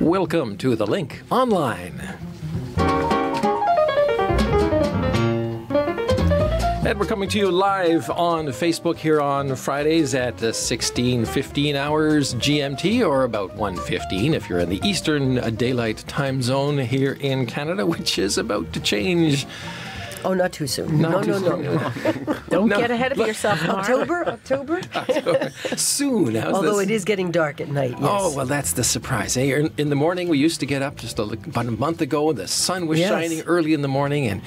Welcome to The Link Online. And we're coming to you live on Facebook here on Fridays at 16:15 hours GMT, or about 1:15 if you're in the Eastern Daylight Time Zone here in Canada, which is about to change. Oh, not too soon. No. Don't get ahead of yourself, Mark. October? Soon. Although it is getting dark at night, yes. Oh, well, that's the surprise. Eh? In the morning, we used to get up just about a month ago, and the sun was shining early in the morning, and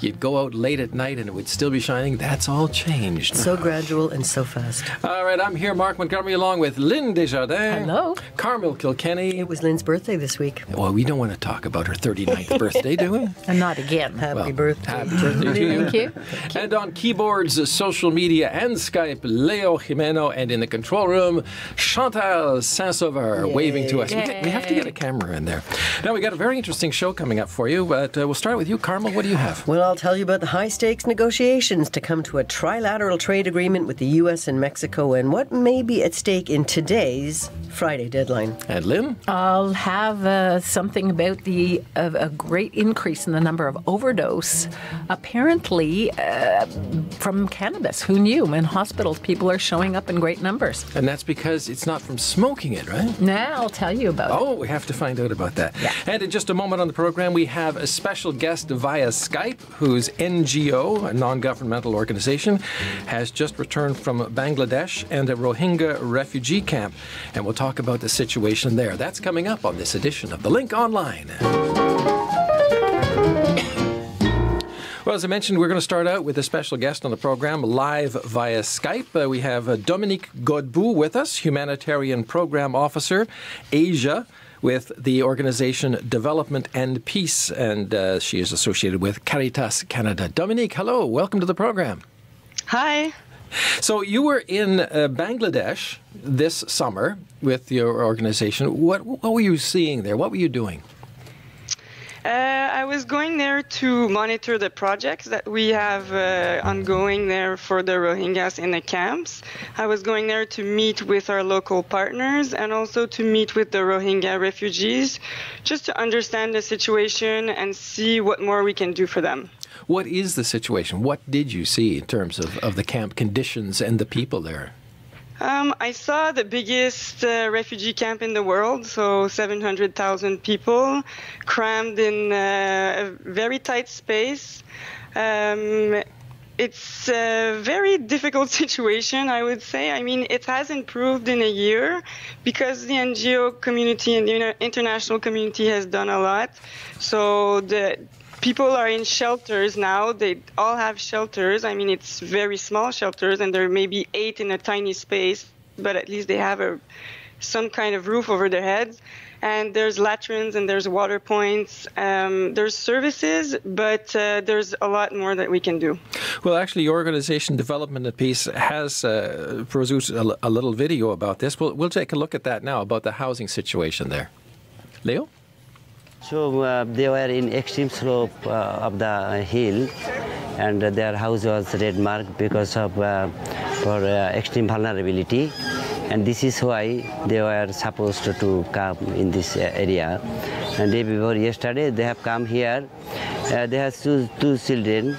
you'd go out late at night, and it would still be shining. That's all changed. So gradual and so fast. All right, I'm here, Mark Montgomery, along with Lynn Desjardins. Hello. Carmel Kilkenny. It was Lynn's birthday this week. Well, we don't want to talk about her 39th birthday, do we? And not again. Happy birthday. Happy birthday to you. Thank you. And on keyboards, social media, and Skype, Leo Jimeno, and in the control room, Chantal Saint-Sauveur waving to us. We have to get a camera in there. Now, we got a very interesting show coming up for you, but we'll start with you, Carmel. What do you have? Well, I'll tell you about the high-stakes negotiations to come to a trilateral trade agreement with the U.S. and Mexico, and what may be at stake in today's Friday deadline. And Lynn? I'll have something about a great increase in the number of overdose, apparently from cannabis. Who knew? In hospitals, people are showing up in great numbers. And that's because it's not from smoking it, right? Now I'll tell you about it. Oh, we have to find out about that. Yeah. And in just a moment on the program, we have a special guest via Skype whose NGO, a non-governmental organization, has just returned from Bangladesh and a Rohingya refugee camp. And we'll talk about the situation there. That's coming up on this edition of The Link Online. Well, as I mentioned, we're going to start out with a special guest on the program live via Skype. We have Dominique Godbout with us, Humanitarian Program Officer, Asia, with the organization Development and Peace, and she is associated with Caritas Canada. Dominique, hello. Welcome to the program. Hi. So you were in Bangladesh this summer with your organization. What were you seeing there? What were you doing? I was going there to monitor the projects that we have ongoing there for the Rohingyas in the camps. I was going there to meet with our local partners and also to meet with the Rohingya refugees, just to understand the situation and see what more we can do for them. What is the situation? What did you see in terms of the camp conditions and the people there? I saw the biggest refugee camp in the world, so 700,000 people crammed in a very tight space. It's a very difficult situation, I would say. I mean, it has improved in a year because the NGO community and the international community has done a lot. So the people are in shelters now. They all have shelters. I mean, it's very small shelters, and there may be 8 in a tiny space, but at least they have some kind of roof over their heads. And there's latrines and there's water points. There's services, but there's a lot more that we can do. Well, actually, your organization, Development and Peace, has produced a little video about this. We'll take a look at that now, about the housing situation there. Leo? So they were in extreme slope of the hill, and their house was red marked because of extreme vulnerability. And this is why they were supposed to come in this area. And day before yesterday, they have come here. They have two children.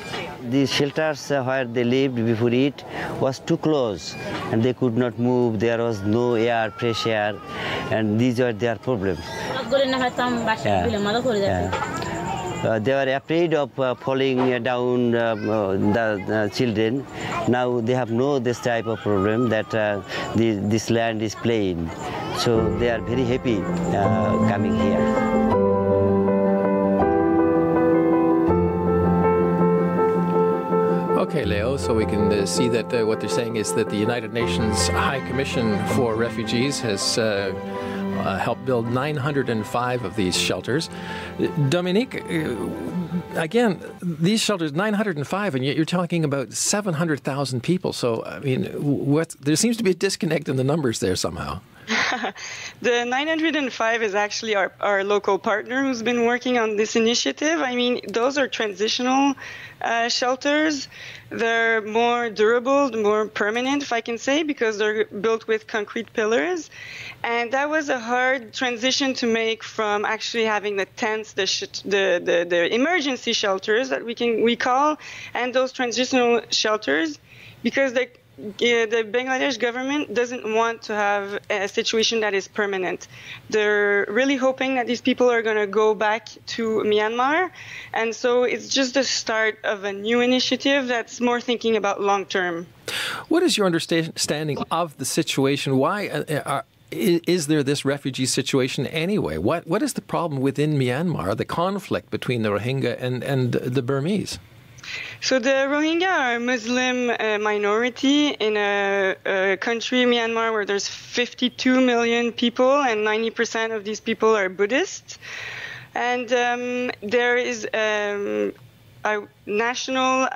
The shelters where they lived before it was too close, and they could not move. There was no air, fresh air, and these were their problems. They were afraid of falling down the children. Now they have this type of problem that this land is plain. So they are very happy coming here. Okay, Leo, so we can see that what they're saying is that the United Nations High Commission for Refugees has helped build 905 of these shelters. Dominique, again, these shelters, 905, and yet you're talking about 700,000 people. So, I mean, there seems to be a disconnect in the numbers there somehow. The 905 is actually our local partner who's been working on this initiative. I mean, those are transitional shelters. They're more durable, more permanent, if I can say, because they're built with concrete pillars. And that was a hard transition to make from actually having the tents, the emergency shelters that we call, and those transitional shelters, because the Bangladesh government doesn't want to have a situation that is permanent. They're really hoping that these people are going to go back to Myanmar. And so it's just the start of a new initiative that's more thinking about long term. What is your understanding of the situation? Why is there this refugee situation anyway? What is the problem within Myanmar, the conflict between the Rohingya and the Burmese? So the Rohingya are a Muslim minority in a country, Myanmar, where there's 52 million people, and 90% of these people are Buddhist. And there is a national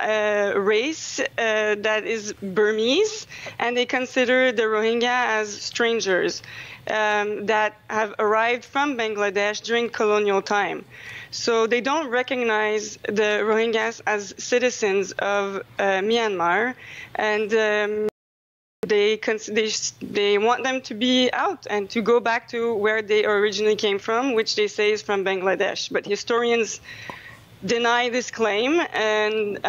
race that is Burmese, and they consider the Rohingya as strangers that have arrived from Bangladesh during colonial time. So they don't recognize the Rohingyas as citizens of Myanmar, and they want them to be out and to go back to where they originally came from, which they say is from Bangladesh. But historians deny this claim, and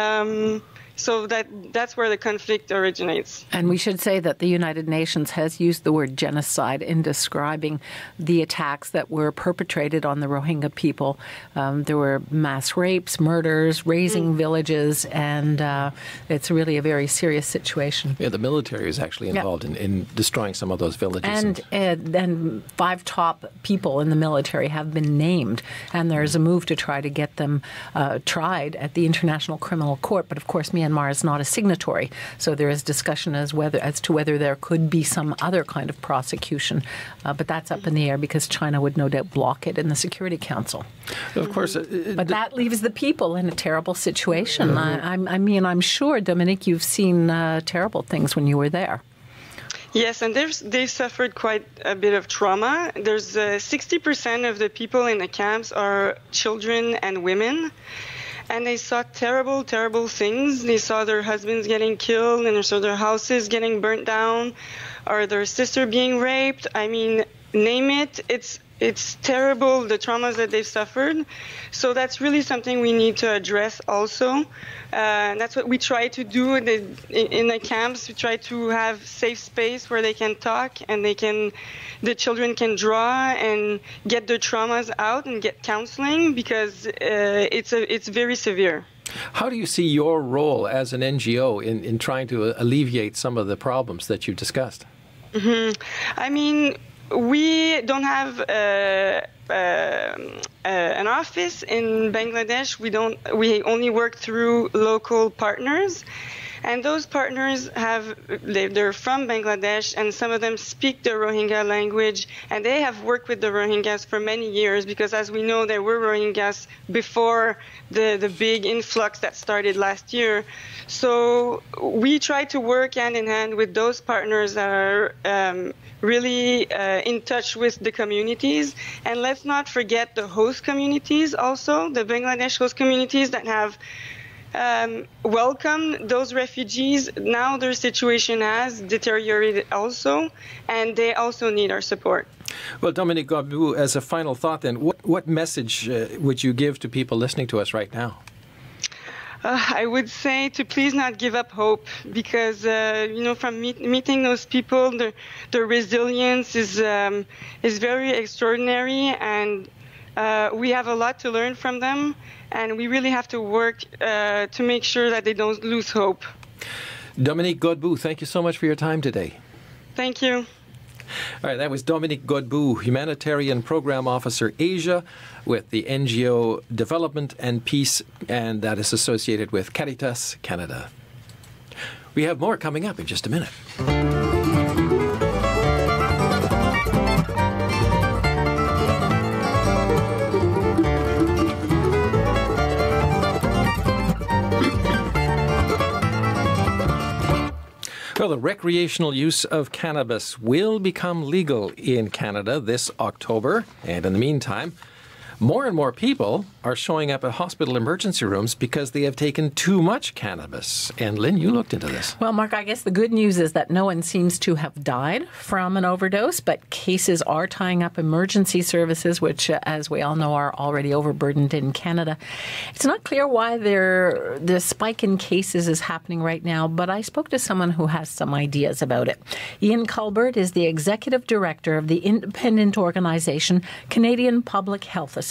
so that's where the conflict originates. And we should say that the United Nations has used the word genocide in describing the attacks that were perpetrated on the Rohingya people. There were mass rapes, murders, razing villages, and it's really a very serious situation. Yeah, the military is actually involved in destroying some of those villages. And 5 top people in the military have been named, and there's a move to try to get them tried at the International Criminal Court. But of course, Myanmar is not a signatory, so there is discussion as to whether there could be some other kind of prosecution, but that's up in the air because China would no doubt block it in the Security Council. Of course, but that leaves the people in a terrible situation. I mean, I'm sure, Dominique, you've seen terrible things when you were there. Yes, and they suffered quite a bit of trauma. There's 60% of the people in the camps are children and women. And they saw terrible, terrible things. They saw their husbands getting killed, and they saw their houses getting burnt down, or their sister being raped. I mean, name it. It's terrible, the traumas that they've suffered. So that's really something we need to address also. That's what we try to do in the camps. We try to have safe space where they can talk and the children can draw and get their traumas out and get counseling, because it's very severe. How do you see your role as an NGO in trying to alleviate some of the problems that you've discussed? I mean, we don't have an office in Bangladesh. We only work through local partners. And those partners they're from Bangladesh, and some of them speak the Rohingya language, and they have worked with the Rohingyas for many years, because as we know, there were Rohingyas before the big influx that started last year. So we try to work hand in hand with those partners that are really in touch with the communities. And let's not forget the host communities also, the Bangladesh host communities that have welcome those refugees. Now their situation has deteriorated also, and they also need our support. Well, Dominique Godbout, as a final thought then, what message would you give to people listening to us right now? I would say to please not give up hope, because from meeting those people, their resilience is very extraordinary, and we have a lot to learn from them, and we really have to work to make sure that they don't lose hope. Dominique Godbout, thank you so much for your time today. Thank you. All right, that was Dominique Godbout, Humanitarian Program Officer Asia with the NGO Development and Peace, and that is associated with Caritas Canada. We have more coming up in just a minute. Well, the recreational use of cannabis will become legal in Canada this October. And in the meantime, more and more people are showing up at hospital emergency rooms because they have taken too much cannabis. And Lynn, you looked into this. Well, Mark, I guess the good news is that no one seems to have died from an overdose, but cases are tying up emergency services, which, as we all know, are already overburdened in Canada. It's not clear why the spike in cases is happening right now, but I spoke to someone who has some ideas about it. Ian Culbert is the executive director of the independent organization Canadian Public Health Association.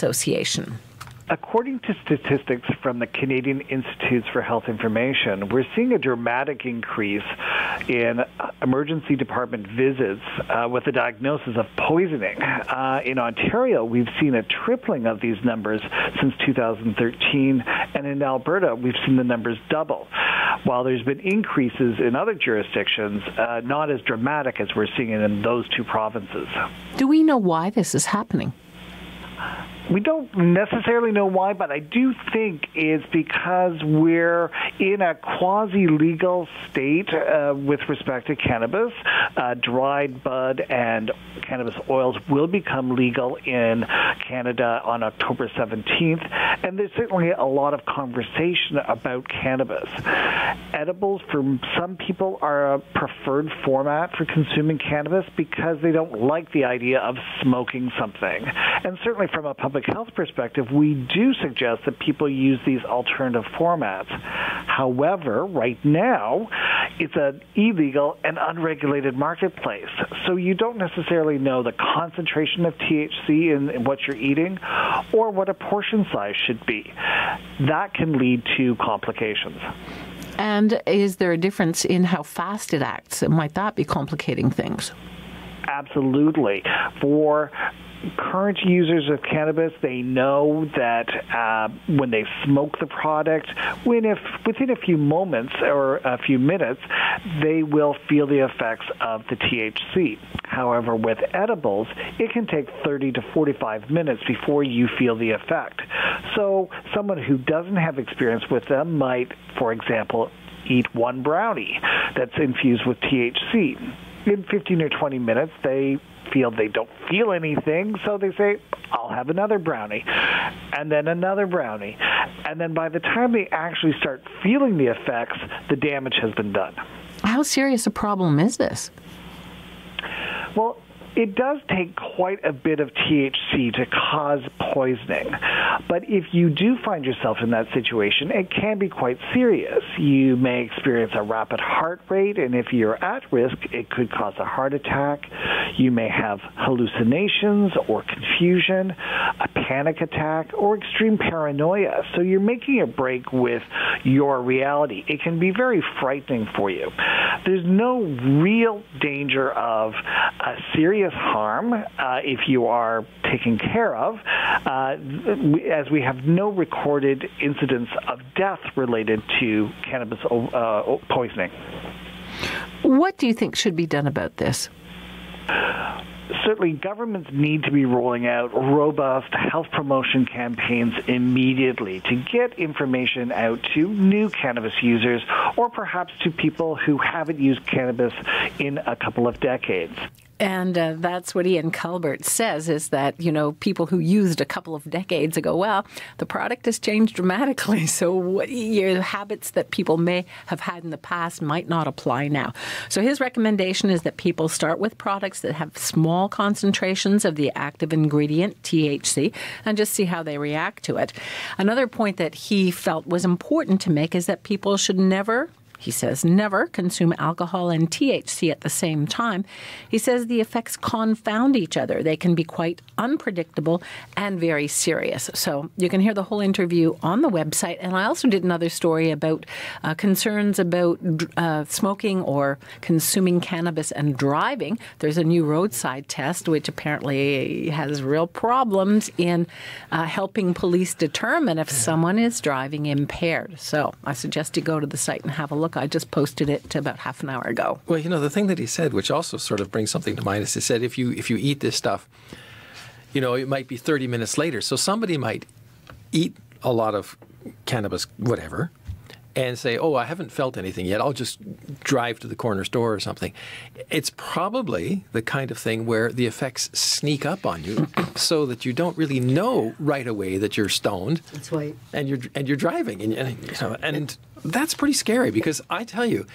According to statistics from the Canadian Institutes for Health Information, we're seeing a dramatic increase in emergency department visits with the diagnosis of poisoning. In Ontario, we've seen a tripling of these numbers since 2013, and in Alberta, we've seen the numbers double. While there's been increases in other jurisdictions, not as dramatic as we're seeing it in those two provinces. Do we know why this is happening? We don't necessarily know why, but I do think it's because we're in a quasi-legal state with respect to cannabis. Dried bud and cannabis oils will become legal in Canada on October 17th, and there's certainly a lot of conversation about cannabis. Edibles, for some people, are a preferred format for consuming cannabis because they don't like the idea of smoking something. And certainly from a public health perspective, we do suggest that people use these alternative formats. However, right now, it's an illegal and unregulated marketplace. So you don't necessarily know the concentration of THC in what you're eating or what a portion size should be. That can lead to complications. And is there a difference in how fast it acts? Might that be complicating things? Absolutely. For current users of cannabis, they know that when they smoke the product, within a few moments or a few minutes, they will feel the effects of the THC. However, with edibles, it can take 30 to 45 minutes before you feel the effect. So someone who doesn't have experience with them might, for example, eat one brownie that's infused with THC. In 15 or 20 minutes, they don't feel anything, so they say, I'll have another brownie, and then another brownie. And then by the time they actually start feeling the effects, the damage has been done. How serious a problem is this? Well, it does take quite a bit of THC to cause poisoning. But if you do find yourself in that situation, it can be quite serious. You may experience a rapid heart rate, and if you're at risk, it could cause a heart attack. You may have hallucinations or confusion, a panic attack, or extreme paranoia. So you're making a break with your reality. It can be very frightening for you. There's no real danger of a serious harm if you are taken care of, as we have no recorded incidents of death related to cannabis poisoning. What do you think should be done about this? Certainly, governments need to be rolling out robust health promotion campaigns immediately to get information out to new cannabis users or perhaps to people who haven't used cannabis in a couple of decades. And that's what Ian Culbert says, is that, people who used a couple of decades ago, well, the product has changed dramatically. So your habits that people may have had in the past might not apply now. So his recommendation is that people start with products that have small concentrations of the active ingredient, THC, and just see how they react to it. Another point that he felt was important to make is that people should never, he says, never consume alcohol and THC at the same time. He says the effects confound each other. They can be quite unpredictable and very serious. So you can hear the whole interview on the website. And I also did another story about concerns about smoking or consuming cannabis and driving. There's a new roadside test, which apparently has real problems in helping police determine if someone is driving impaired. So I suggest you go to the site and have a look. I just posted it about half an hour ago. Well, the thing that he said, which also sort of brings something to mind, is he said if you eat this stuff, it might be 30 minutes later. So somebody might eat a lot of cannabis, whatever, and say, oh, I haven't felt anything yet, I'll just drive to the corner store or something. It's probably the kind of thing where the effects sneak up on you so that you don't really know right away that you're stoned. That's right. And you're driving. And that's pretty scary, because I tell you,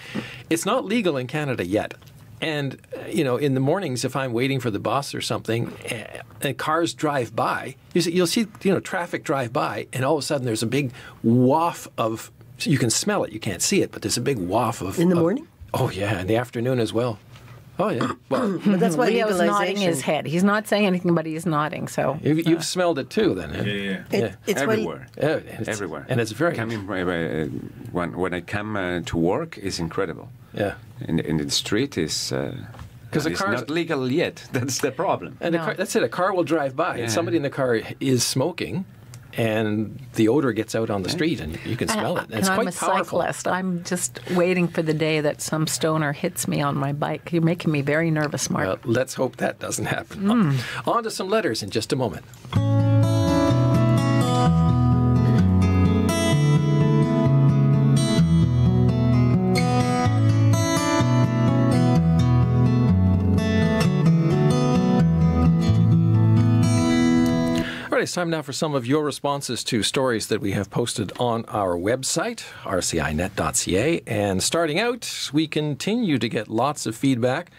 it's not legal in Canada yet. And, in the mornings, if I'm waiting for the bus or something, and cars drive by, you'll see, traffic drive by, and all of a sudden there's a big waft of, you can smell it, you can't see it, but there's a big waft of... In the morning? Oh, yeah, in the afternoon as well. Oh, yeah. Well, but that's why Leo's legalization... nodding his head. He's not saying anything, but he's nodding, so... You've smelled it too, then? Yeah. It's everywhere. Everywhere. And it's very... When I come to work, it's incredible. Yeah. In the street is... Because it's not legal yet. That's the problem. And that's it. A car will drive by, and somebody in the car is smoking, and the odor gets out on the street, and you can smell it. And it's quite powerful. I'm a cyclist. I'm just waiting for the day that some stoner hits me on my bike. You're making me very nervous, Mark. Well, let's hope that doesn't happen. On to some letters in just a moment. It's time now for some of your responses to stories that we have posted on our website, rcinet.ca. And starting out, we continue to get lots of feedback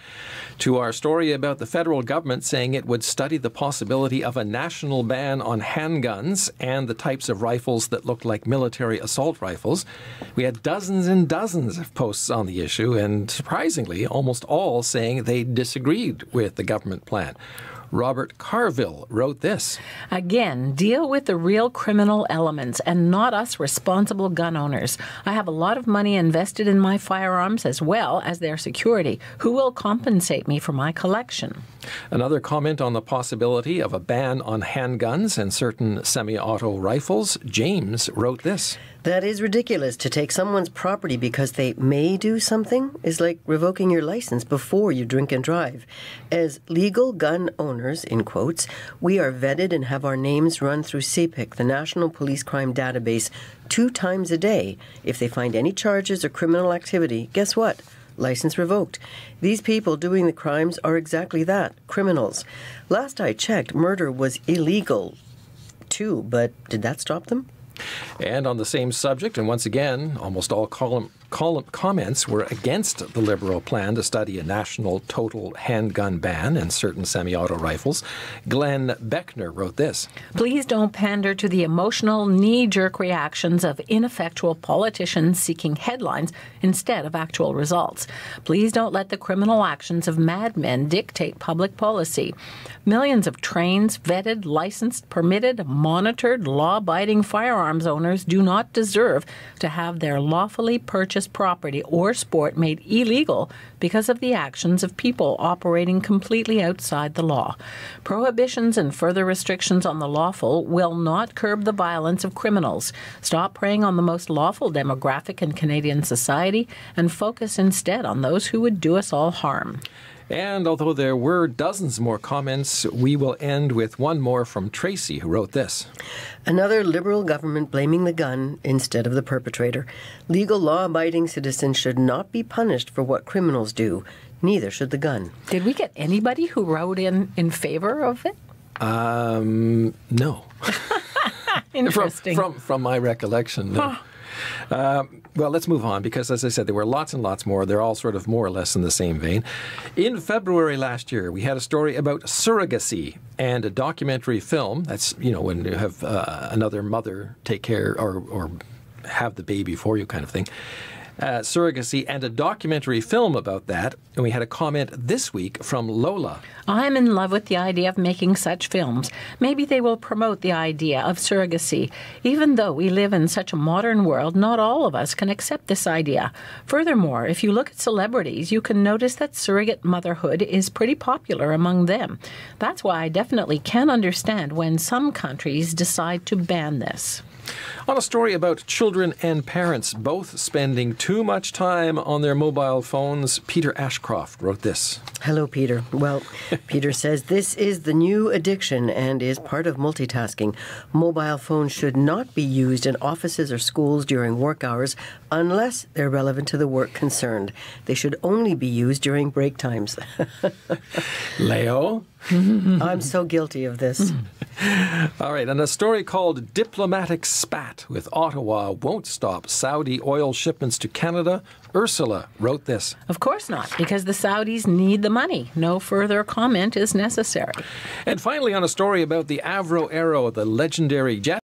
to our story about the federal government saying it would study the possibility of a national ban on handguns and the types of rifles that look like military assault rifles. We had dozens and dozens of posts on the issue, and surprisingly, almost all saying they disagreed with the government plan. Robert Carville wrote this. Again, deal with the real criminal elements and not us responsible gun owners. I have a lot of money invested in my firearms as well as their security. Who will compensate me for my collection? Another comment on the possibility of a ban on handguns and certain semi-auto rifles. James wrote this. That is ridiculous. To take someone's property because they may do something is like revoking your license before you drink and drive. As legal gun owners, in quotes, we are vetted and have our names run through CPIC, the National Police Crime Database, 2 times a day. If they find any charges or criminal activity, guess what? License revoked. These people doing the crimes are exactly that, criminals. Last I checked, murder was illegal too, but did that stop them? And on the same subject, and once again, almost all comments were against the Liberal plan to study a national total handgun ban and certain semi-auto rifles. Glenn Beckner wrote this. Please don't pander to the emotional, knee-jerk reactions of ineffectual politicians seeking headlines instead of actual results. Please don't let the criminal actions of madmen dictate public policy. Millions of trained, vetted, licensed, permitted, monitored, law-abiding firearms owners do not deserve to have their lawfully purchased property or sport made illegal because of the actions of people operating completely outside the law. Prohibitions and further restrictions on the lawful will not curb the violence of criminals. Stop preying on the most lawful demographic in Canadian society and focus instead on those who would do us all harm. And although there were dozens more comments, we will end with one more from Tracy, who wrote this. Another Liberal government blaming the gun instead of the perpetrator. Legal law-abiding citizens should not be punished for what criminals do. Neither should the gun. Did we get anybody who wrote in favor of it? No. Interesting. From my recollection, no. Well, let's move on because, as I said, there were lots and lots more. They're all sort of more or less in the same vein. In February last year, we had a story about surrogacy and a documentary film. That's, when you have another mother take care or have the baby for you kind of thing. Surrogacy and a documentary film about that. And we had a comment this week from Lola. I'm in love with the idea of making such films. Maybe they will promote the idea of surrogacy. Even though we live in such a modern world, not all of us can accept this idea. Furthermore, if you look at celebrities, you can notice that surrogate motherhood is pretty popular among them. That's why I definitely can understand when some countries decide to ban this. On a story about children and parents both spending too much time on their mobile phones, Peter Ashcroft wrote this. Hello, Peter. Well, Peter says this is the new addiction and is part of multitasking. Mobile phones should not be used in offices or schools during work hours unless they're relevant to the work concerned. They should only be used during break times. Leo? I'm so guilty of this. All right, and a story called Diplomatic Spat with Ottawa Won't Stop Saudi Oil Shipments to Canada. Ursula wrote this. Of course not, because the Saudis need the money. No further comment is necessary. And finally, on a story about the Avro Arrow, the legendary jet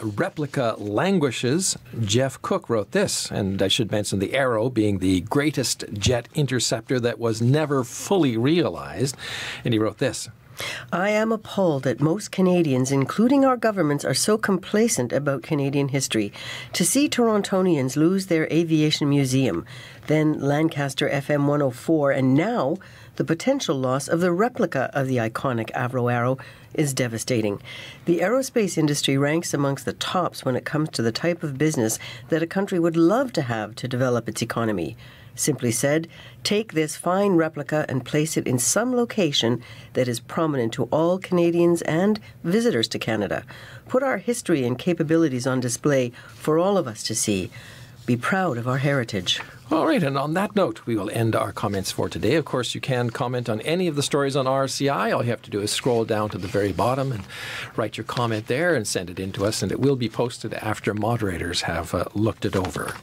replica languishes, Jeff Cook wrote this. And I should mention the Arrow being the greatest jet interceptor that was never fully realized. And he wrote this. I am appalled that most Canadians, including our governments, are so complacent about Canadian history. To see Torontonians lose their aviation museum, then Lancaster FM 104, and now the potential loss of the replica of the iconic Avro Arrow is devastating. The aerospace industry ranks amongst the tops when it comes to the type of business that a country would love to have to develop its economy. Simply said, take this fine replica and place it in some location that is prominent to all Canadians and visitors to Canada. Put our history and capabilities on display for all of us to see. Be proud of our heritage. All right, and on that note, we will end our comments for today. Of course, you can comment on any of the stories on RCI. All you have to do is scroll down to the very bottom and write your comment there and send it in to us, and it will be posted after moderators have looked it over.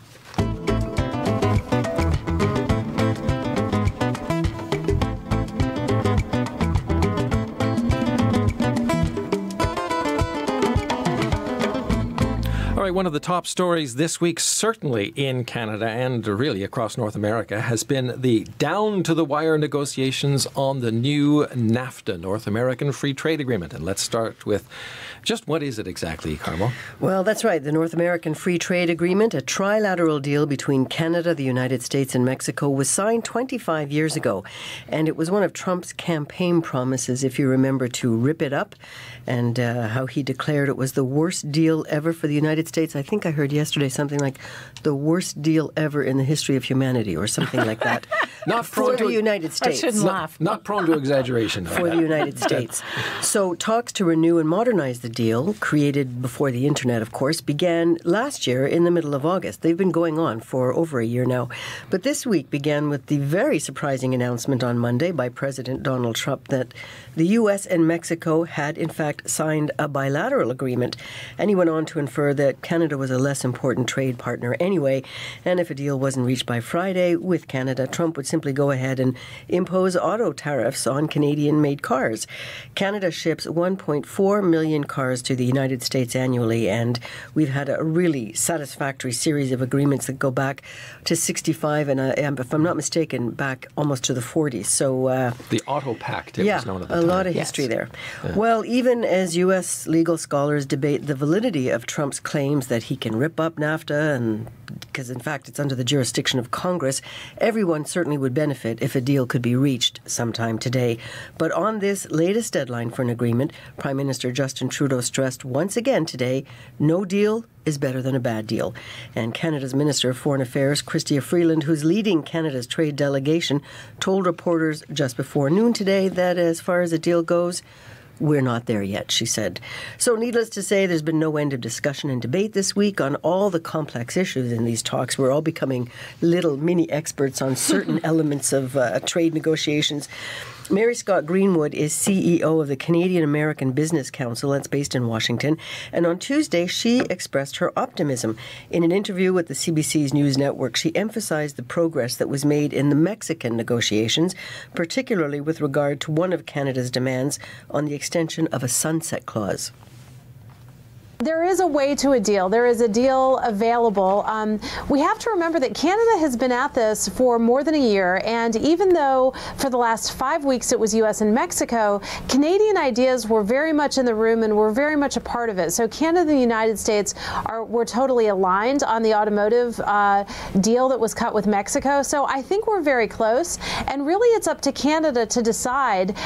All right, one of the top stories this week, certainly in Canada and really across North America, has been the down-to-the-wire negotiations on the new NAFTA, North American Free Trade Agreement. And let's start with just what is it exactly, Carmel? Well, that's right. The North American Free Trade Agreement, a trilateral deal between Canada, the United States, and Mexico, was signed 25 years ago. And it was one of Trump's campaign promises, if you remember, to rip it up, and how he declared it was the worst deal ever for the United States. I think I heard yesterday something like the worst deal ever in the history of humanity or something like that. Not prone for the United States. I shouldn't laugh. Not prone to exaggeration. For the United States. So talks to renew and modernize the deal, created before the internet, of course, began last year in the middle of August. They've been going on for over a year now. But this week began with the very surprising announcement on Monday by President Donald Trump that the U.S. and Mexico had, in fact, signed a bilateral agreement. And he went on to infer that Canada was a less important trade partner anyway. And if a deal wasn't reached by Friday with Canada, Trump would simply go ahead and impose auto tariffs on Canadian-made cars. Canada ships 1.4 million cars to the United States annually, and we've had a really satisfactory series of agreements that go back to 65, and if I'm not mistaken, back almost to the 40s. So the Auto Pact, it was known at the time. A lot of history there. Yeah. Well, even as U.S. legal scholars debate the validity of Trump's claims that he can rip up NAFTA, and because in fact it's under the jurisdiction of Congress, everyone certainly would benefit if a deal could be reached sometime today. But on this latest deadline for an agreement, Prime Minister Justin Trudeau stressed once again today, no deal is better than a bad deal. And Canada's Minister of Foreign Affairs, Chrystia Freeland, who's leading Canada's trade delegation, told reporters just before noon today that as far as the deal goes, we're not there yet, she said. So needless to say, there's been no end of discussion and debate this week on all the complex issues in these talks. We're all becoming little mini experts on certain elements of trade negotiations. Mary Scott Greenwood is CEO of the Canadian American Business Council that's based in Washington. And on Tuesday, she expressed her optimism. In an interview with the CBC's News Network, she emphasized the progress that was made in the Mexican negotiations, particularly with regard to one of Canada's demands on the extension of a sunset clause. There is a way to a deal. There is a deal available. We have to remember that Canada has been at this for more than a year, and even though for the last 5 weeks it was U.S. and Mexico, Canadian ideas were very much in the room and were very much a part of it. So Canada and the United States were totally aligned on the automotive deal that was cut with Mexico. So I think we're very close, and really it's up to Canada to decide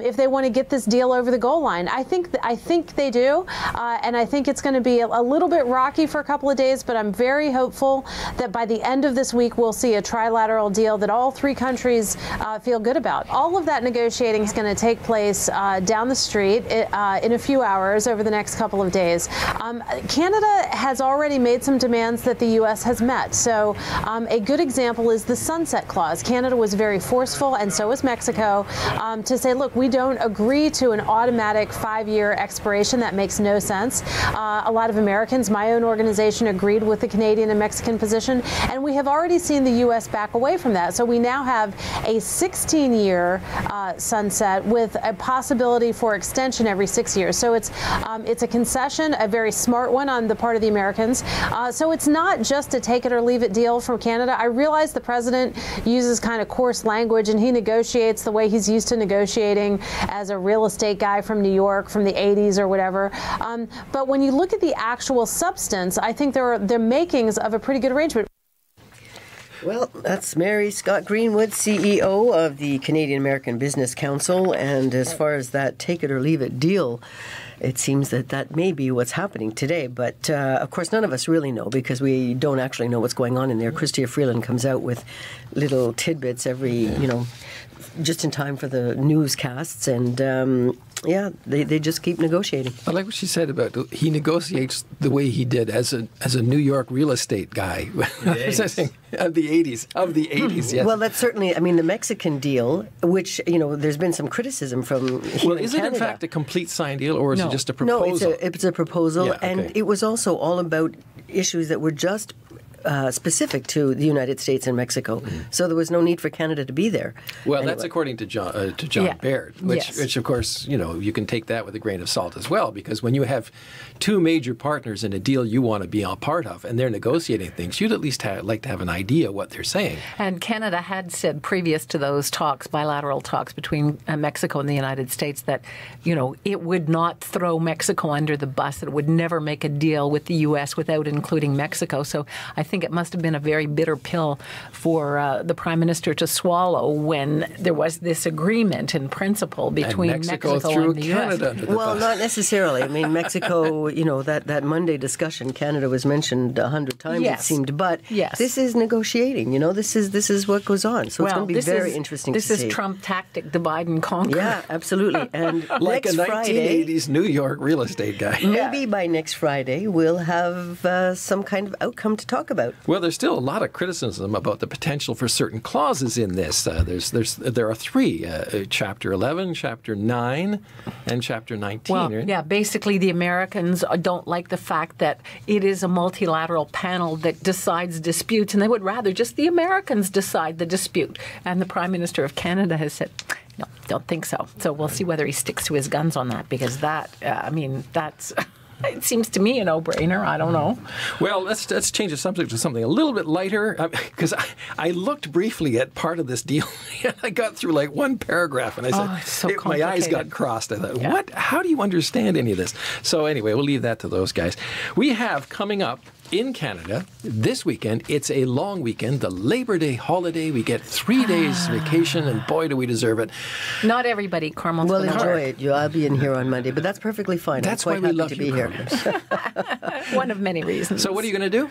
if they want to get this deal over the goal line. I think they do, and I think think it's going to be a little bit rocky for a couple of days, but I'm very hopeful that by the end of this week we'll see a trilateral deal that all three countries feel good about. All of that negotiating is going to take place down the street in a few hours over the next couple of days. Canada has already made some demands that the U.S. has met. So a good example is the sunset clause. Canada was very forceful, and so was Mexico, to say, look, we don't agree to an automatic 5-year expiration. That makes no sense. A lot of Americans, my own organization, agreed with the Canadian and Mexican position, and we have already seen the U.S. back away from that. So we now have a 16-year sunset with a possibility for extension every 6 years. So it's a concession, a very smart one on the part of the Americans. So it's not just a take it or leave it deal from Canada. I realize the president uses kind of coarse language and he negotiates the way he's used to negotiating as a real estate guy from New York from the 80s or whatever. But when you look at the actual substance, I think there are the makings of a pretty good arrangement. Well, that's Mary Scott Greenwood, CEO of the Canadian American Business Council. And as far as that take it or leave it deal, it seems that may be what's happening today. But, of course, none of us really know because we don't actually know what's going on in there. Chrystia Freeland comes out with little tidbits every, just in time for the newscasts. And, they just keep negotiating. I like what she said about he negotiates the way he did as a New York real estate guy. Of the 80s, yes. Well, that's certainly, the Mexican deal, which, there's been some criticism from here in is Canada. it in fact a complete signed deal or is it just a proposal? No, it's a proposal, Yeah, okay. and it was also all about issues that were just specific to the United States and Mexico. So there was no need for Canada to be there. Well, anyway. that's according to John Baird, which of course, you can take that with a grain of salt as well, because when you have two major partners in a deal you want to be a part of and they're negotiating things, you'd at least like to have an idea what they're saying. And Canada had said previous to those talks, bilateral talks between Mexico and the United States, that, it would not throw Mexico under the bus, that it would never make a deal with the U.S. without including Mexico. So I think it must have been a very bitter pill for the Prime Minister to swallow when there was this agreement in principle between Mexico and the Canada U.S. Well, not necessarily. Mexico, that Monday discussion, Canada was mentioned 100 times, it seemed. But this is negotiating. This is what goes on. So it's going to be very interesting to see. This is Trump tactic, divide and conquer. Yeah, absolutely. And like next a 1980s Friday, New York real estate guy. Maybe by next Friday we'll have some kind of outcome to talk about. Well, there's still a lot of criticism about the potential for certain clauses in this. There are three: Chapter 11, Chapter 9, and Chapter 19. Well, right? yeah. Basically, the Americans don't like the fact that it is a multilateral panel that decides disputes, and they would rather just the Americans decide the dispute. And the Prime Minister of Canada has said, no, don't think so. So we'll see whether he sticks to his guns on that, because that's. It seems to me a no-brainer. I don't know. Well, let's change the subject to something a little bit lighter, because I looked briefly at part of this deal, and I got through like one paragraph, and I said, my eyes got crossed. I thought, what? How do you understand any of this? So anyway, we'll leave that to those guys. We have coming up in Canada this weekend, it's a long weekend, the Labor Day holiday. We get 3 days vacation, and boy, do we deserve it. Not everybody, Carmel. Well, enjoy it. I'll be in here on Monday, but that's perfectly fine. That's I'm quite why we happy love to you, be here. One of many reasons. So what are you going to do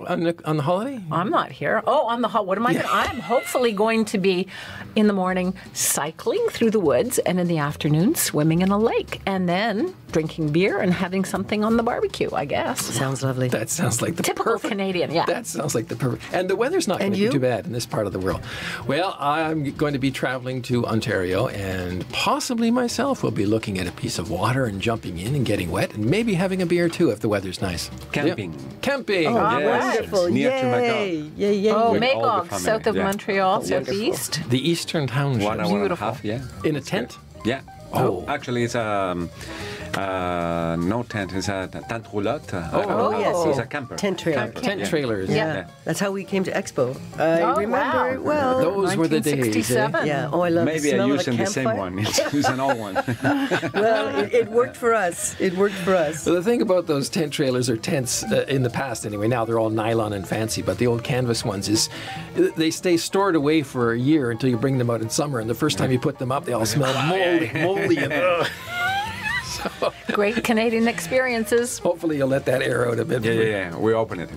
on the holiday? I'm not here. Oh, on the what am I going to? I'm hopefully going to be in the morning cycling through the woods, and in the afternoon swimming in a lake, and then drinking beer and having something on the barbecue, I guess. Sounds lovely. That sounds like the typical perfect Canadian, yeah. That sounds like the perfect. And the weather's not going to be too bad in this part of the world. Well, I'm going to be traveling to Ontario, and possibly myself will be looking at a piece of water and jumping in and getting wet, and maybe having a beer too if the weather's nice. Camping. Yeah. Camping. Oh, yes. wonderful. Near to Yay. Magog. Yay. Oh, With all the Magog, family, south of yeah. Montreal, Wonderful. southeast. The eastern township. 1 hour Beautiful. and a half, yeah. In a tent? Yeah. Oh. Actually, it's no tent. It's a tent roulotte. Yes. It's a camper. Tent trailer. Tent trailers. Yeah. That's how we came to Expo. I remember it well. Those were the days. 1967. Yeah. Oh, I love Maybe the I'm smell of a using the same campfire. one. It's an old one. Well, it worked for us. It worked for us. So the thing about those tent trailers or tents in the past anyway, now they're all nylon and fancy, but the old canvas ones they stay stored away for a year until you bring them out in summer, and the first time you put them up, they all smell moldy and Great Canadian experiences. Hopefully you'll let that air out a bit. Yeah. We open it.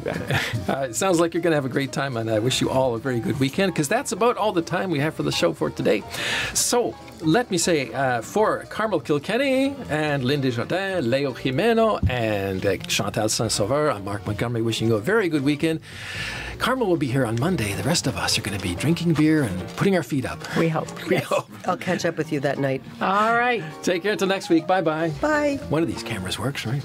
It sounds like you're going to have a great time, and I wish you all a very good weekend, because that's about all the time we have for the show for today. So let me say, for Carmel Kilkenny and Linda Jardin, Leo Jimeno, and Chantal Saint-Sauveur, I'm Mark Montgomery, wishing you a very good weekend. Carmel will be here on Monday. The rest of us are going to be drinking beer and putting our feet up. We hope. We hope. I'll catch up with you that night. All right. Take care until next week. Bye-bye. Bye. One of these cameras works, right?